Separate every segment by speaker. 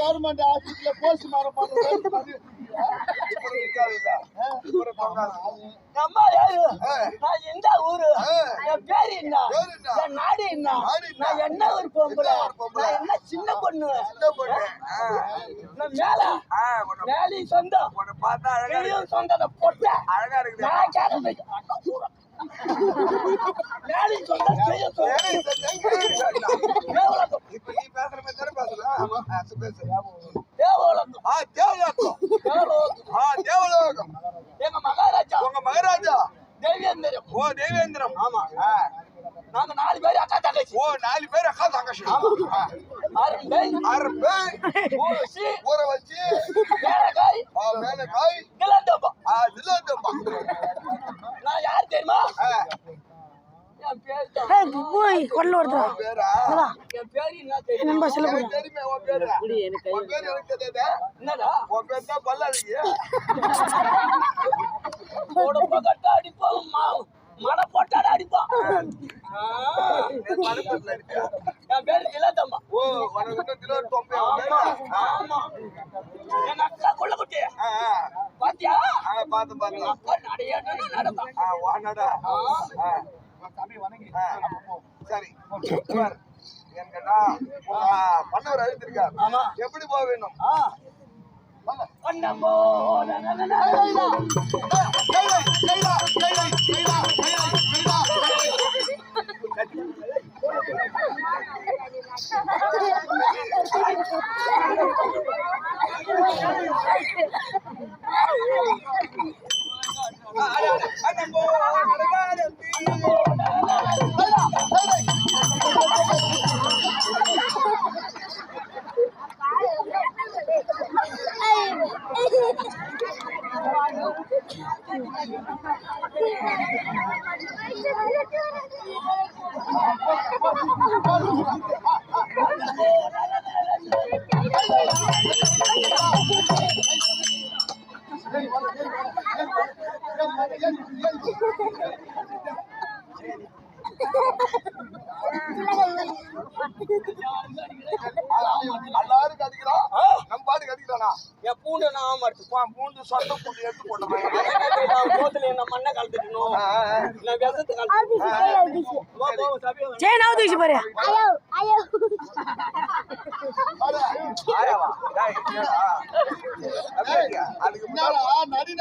Speaker 1: Government ஆபீஸ்ல post மாற நான் எந்த ஊரு என் பேரு என்ன என் நாடு என்ன நான் என்ன ஒரு பொம்பளை நான் என்ன சின்ன பொண்ணு நான் மேலையும் சொந்தம் சொந்தத்தை போட்ட அழகா இருக்கு நான் கேட்க மேலையும் சொந்தம் தேவலோகம் எங்க மகாராஜா உங்க மகாராஜா தேவேந்திரம் ஓ தேவேந்திரம் ஆமா நாங்க 4 பேர் அக்கா தங்கச்சி ஓ 4 பேர் அக்கா தங்கச்சி அரும்பை ஊற வச்சு மேலக்காய் நிலந்தப்பா நிலந்தப்பா நான் யார் தெரியுமா என் பேர் என்னடா உன் பேர் தான் பல்லாடிக்கு அடிப்பான் மன போட்டாட அடிப்பான் என் பேரு திலத்தம்மா ஓ என் அக்கா கொள்ள குட்டி பாத்தியா பார்த்து நடப்பா சரி என்கிட்ட பண்ணவர் அழுத்திருக்காரு எப்படி போக வேணும் எல்லாரும் கடிக்கிறான் நம்ம பாட்டுக்கு அடிக்கிறானா என் பூண்டு நான் மாட்டுப்பான் பூண்டு சொந்த பூண்டு எடுத்து போட்டேன் என்ன மண்ணை கலந்துட்டணும் நான் விஷத்தை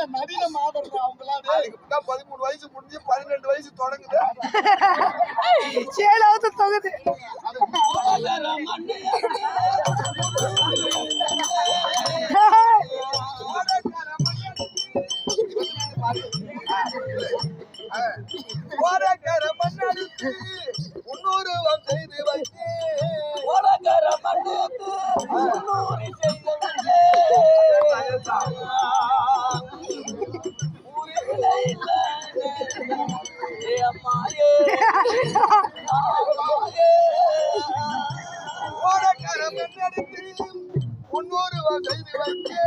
Speaker 1: நடின மாதம் அவங்களாம் 13 வயசு முடிஞ்சு 12 வயசு தொடங்குது சேலாவது தொகுது முன்னூறு செய்து வைத்து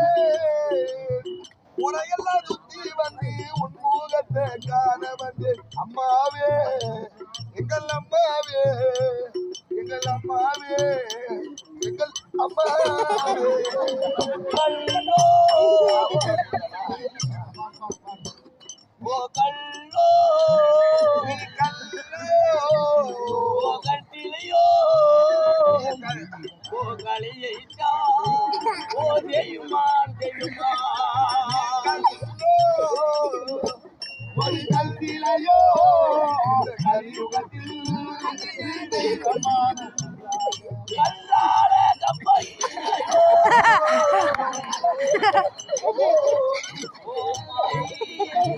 Speaker 1: உரையெல்லாம் சுத்தி வந்து உன்முகத்தை காண வந்து அம்மாவே எங்கள் அம்மாவே எங்கள் அம்மாவே கல்லோ ஓ கல்லோ ஓ கட்டிலையோ ஓ கலையைத்தா ஓ தெய்வமான்
Speaker 2: ஒரு கல்விலையோ கலியுகத்தில் தெய்வமான
Speaker 1: கல்லால கப்பையோ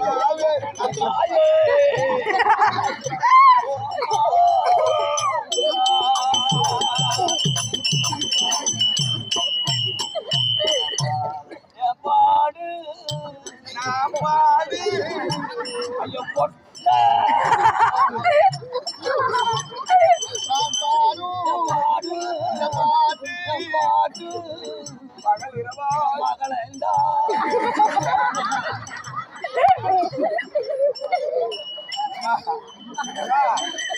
Speaker 1: தாயே பாடு
Speaker 2: நான் பாடு
Speaker 1: ஐயோ பொட்ட
Speaker 2: நான் பாடும்
Speaker 1: பாடு
Speaker 2: பாட்டு
Speaker 1: பாடு
Speaker 2: பகல் இரவா
Speaker 1: மகளேண்டா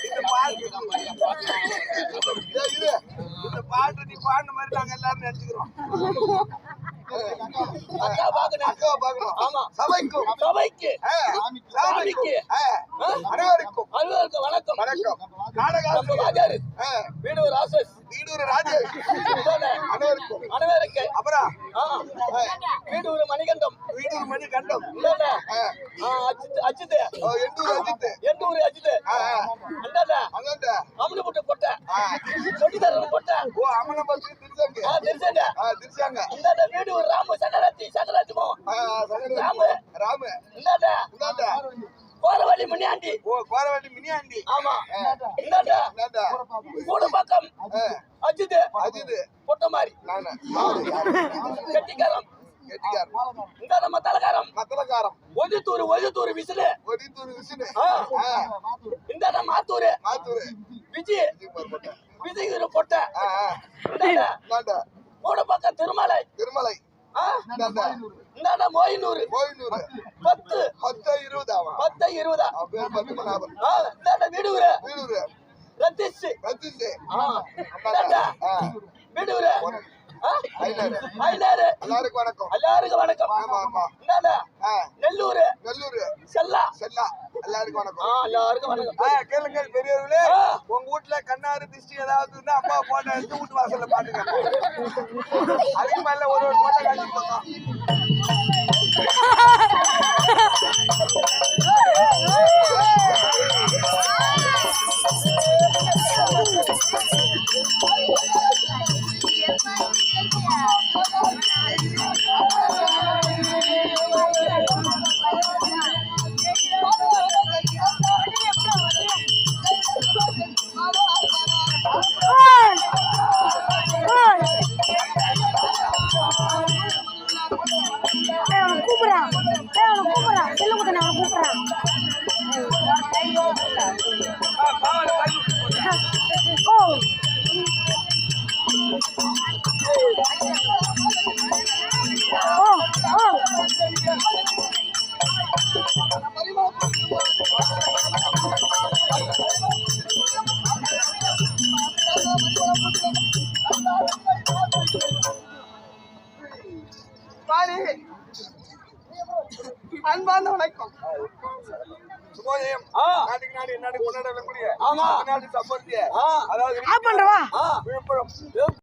Speaker 2: இந்த பாட்டு இந்த பாட்டு நீ பாடின மாதிரி நாங்க எல்லாரும் நினைச்சுக்கிறோம்.
Speaker 1: அக்கா பாக்கணும்
Speaker 2: அக்காவை பார்க்கணும்.
Speaker 1: ஆமா
Speaker 2: சபைக்கும்
Speaker 1: சபைக்கு சாமிக்கு
Speaker 2: அனைவருக்கும்
Speaker 1: அலுவலருக்கு வணக்கம்
Speaker 2: வணக்கம்.
Speaker 1: நம்ம
Speaker 2: நாடகாசிரியர்
Speaker 1: வாஜாரு வீடு ராசஸ்
Speaker 2: வீடூர் ராஜேஷ் அனைவருக்கும்
Speaker 1: அனைவருக்கு
Speaker 2: அப்புறம்
Speaker 1: வீடு மணிகண்டம்
Speaker 2: வீடூர் மணி கண்டம்
Speaker 1: இல்ல அஜித்
Speaker 2: எண்டூர் அஜித்
Speaker 1: எந்தூர் அஜித் அந்தாண்ட
Speaker 2: அங்கண்ட
Speaker 1: அமுது புட்டு பொட்டை சொட்டி தரணும் பொட்டை
Speaker 2: ஓ அம்மன பஸ் திருச்சாங்க
Speaker 1: தெரிஞ்சாங்க
Speaker 2: திருச்சாங்க
Speaker 1: இந்தாண்ட வீடு ராமு சக்கராத்தி ராமு
Speaker 2: ராமு
Speaker 1: இந்தாண்ட
Speaker 2: இந்தாண்ட
Speaker 1: போற வழி முனியாண்டி
Speaker 2: ஓ கோரவண்டி மினியாண்டி
Speaker 1: ஆமா இந்தாண்ட
Speaker 2: இந்தாண்ட
Speaker 1: கூட பக்கம் அஜித்
Speaker 2: அஜித்
Speaker 1: பொட்டை மாதிரி
Speaker 2: நானு
Speaker 1: கெட்டிக்காரம்
Speaker 2: கெட்டிக்கார்
Speaker 1: இந்த நம்ம தலைக்காரம்
Speaker 2: மத்தலக்காரம்
Speaker 1: ஒதுத்தூர் விசிலு
Speaker 2: ஒடித்தூர் விசினு
Speaker 1: இந்த நம்ம மாத்தூர் விஜய் விஜய் பொட்டை
Speaker 2: இந்தாண்ட
Speaker 1: கூட பக்கம் திருமலை
Speaker 2: திருமலை
Speaker 1: இந்தாண்ட மோயினூர்
Speaker 2: கோயிலூர்
Speaker 1: 10
Speaker 2: 20 ஆமா
Speaker 1: 10 20
Speaker 2: பேர் பத்து மணாபம்
Speaker 1: இந்தாண்ட வீடுரு
Speaker 2: வீடூர்
Speaker 1: ரத்திஸ்
Speaker 2: ரத்திசே
Speaker 1: இந்தாண்ட வீடுரு ஐநாறு
Speaker 2: எல்லாருக்கும் வணக்கம்
Speaker 1: எல்லாருக்கும் வணக்கம்
Speaker 2: ஆமா ஆமா
Speaker 1: இந்தாண்ட நெல்லூர்
Speaker 2: நெல்லூர்
Speaker 1: செல்லா
Speaker 2: செல்லா எல்லாருக்கும் வணக்கம்
Speaker 1: எல்லாருக்கும் வணக்கம்
Speaker 2: கேளுங்க பெரியவர்களே உங்க வீட்டுல கண்ணாறு திருஷ்டி ஏதாவது இருந்தா அப்பா போட்டோ எடுத்து வீட்டு வாசல்ல பாட்டுங்க அதுக்கு மேல ஒரு போட்டோ காட்சி போட்டோம்
Speaker 3: கூப்பிடுறான் செல்லு குத்தனை அவனை கூப்பிடுறான் ஓ ஓ ஓ
Speaker 2: அன்பான வணக்கம் சுபோதயம் நாட்டுக்கு நாடு என்ன கொண்டாடக்கூடிய
Speaker 1: ஆமா
Speaker 2: நாடு சம்பந்திய
Speaker 1: ஆ
Speaker 2: அதாவது
Speaker 3: ஆ பண்றவா
Speaker 2: விழுப்புரம்